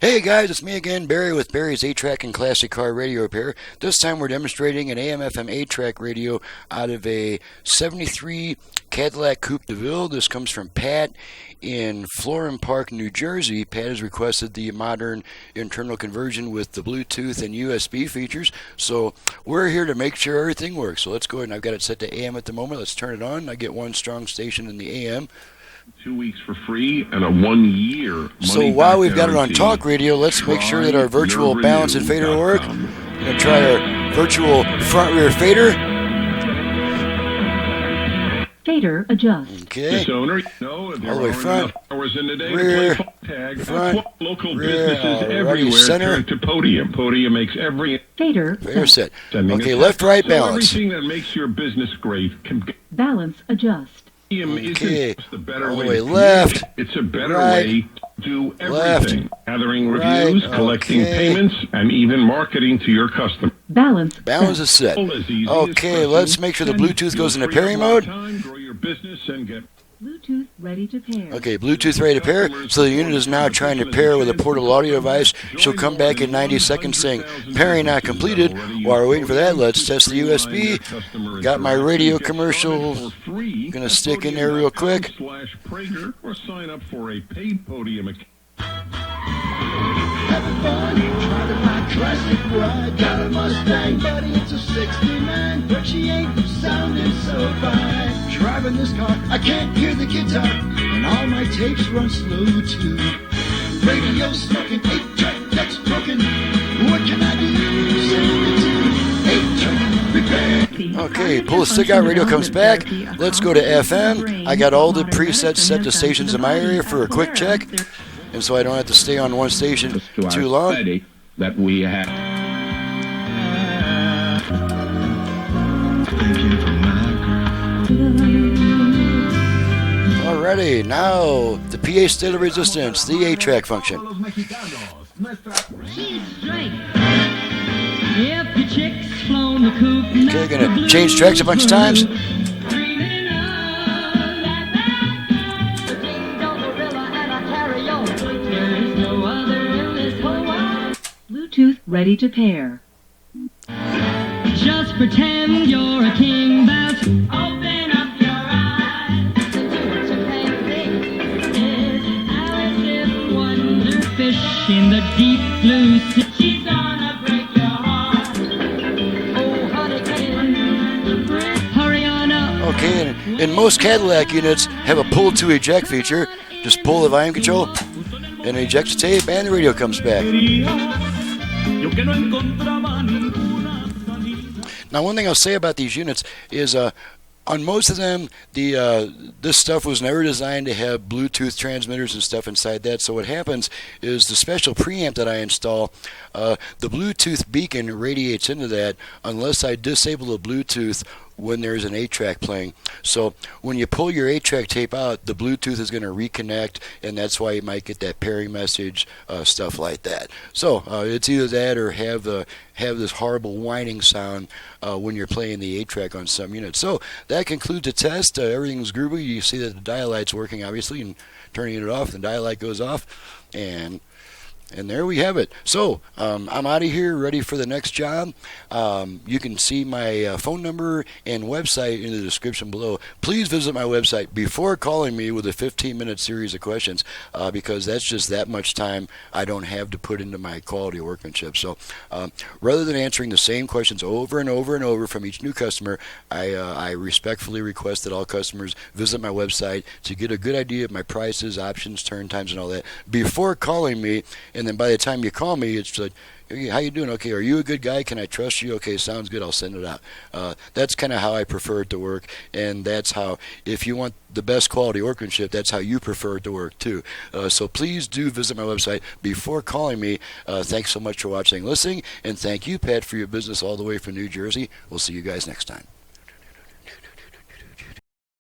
Hey guys, it's me again, Barry with Barry's 8-Track and Classic Car Radio Repair. This time we're demonstrating an AM-FM 8-Track radio out of a 73 Cadillac Coupe de Ville. This comes from Pat in Florham Park, New Jersey. Pat has requested the modern internal conversion with the Bluetooth and USB features. So we're here to make sure everything works. So let's go ahead, and I've got it set to AM at the moment. Let's turn it on. I get one strong station in the AM. 2 weeks for free and a 1 year. So while we've got it on talk radio, let's make sure that our virtual balance and fader will work. I'm going to try our virtual front rear fader. Fader adjust. Okay. All the way front, rear, front, local rear, businesses everywhere right, center. turn to Podium. Podium makes every Fader set. Okay, left, right, balance. Everything that makes your business great can balance adjust. Okay, the better all the way way to left, it's a better right, way to do left, everything. Gathering right, reviews, collecting okay. payments, and even marketing to your customer. Balance is set. Okay, let's make sure the Bluetooth goes into pairing mode. Grow your business and get Bluetooth ready to pair. Okay, Bluetooth ready to pair. So the unit is now trying to pair with a portable audio device. She'll come back in 90 seconds saying, pairing not completed. While we're waiting for that, let's test the USB. Got my radio commercial. Gonna stick in there real quick. Or sign up for a paid Podium account. Having fun, driving my classic ride. Got a Mustang, buddy, it's a 69, but she ain't sounding so fine. Driving this car, I can't hear the guitar, and all my tapes run slow too. Radio smoking, 8-track decks broken. What can I do? Send me to 8-track repair. Okay, pull the stick out, radio comes back. Let's go to FM. I got all the presets set to stations in my area for a quick check, and so I don't have to stay on one station too long. That we have. Alrighty, now the PA state of resistance, the 8-track function. Okay, gonna change tracks a bunch of times. Bluetooth ready to pair. Just pretend you're a king, that's open up your eyes. What you can't see is Alice in Wonder, fish in the deep blue sea. She's gonna break your heart. Oh, honey, hurry on up. Okay, and most Cadillac units have a pull to eject feature. Just pull the volume control and eject the tape, and the radio comes back. Now, one thing I'll say about these units is on most of them, this stuff was never designed to have Bluetooth transmitters and stuff inside that. So what happens is the special preamp that I install, the Bluetooth beacon radiates into that unless I disable the Bluetooth when there's an 8-track playing. So when you pull your 8-track tape out, the Bluetooth is going to reconnect, and that's why you might get that pairing message, stuff like that. So it's either that or have this horrible whining sound when you're playing the 8-track on some units. So that concludes the test. Everything's groovy. You see that the dial light's working, obviously, and turning it off, the dial light goes off, and there we have it. So I'm out of here, ready for the next job. You can see my phone number and website in the description below. Please visit my website before calling me with a 15-minute series of questions, because that's just that much time I don't have to put into my quality of workmanship. So rather than answering the same questions over and over and over from each new customer, I respectfully request that all customers visit my website to get a good idea of my prices, options, turn times, and all that before calling me. And then by the time you call me, it's like, hey, how you doing? Okay, are you a good guy? Can I trust you? Okay, sounds good. I'll send it out. That's kind of how I prefer it to work, and that's how, if you want the best quality workmanship, that's how you prefer it to work too. So please do visit my website before calling me. Thanks so much for watching and listening, and thank you, Pat, for your business all the way from New Jersey. We'll see you guys next time.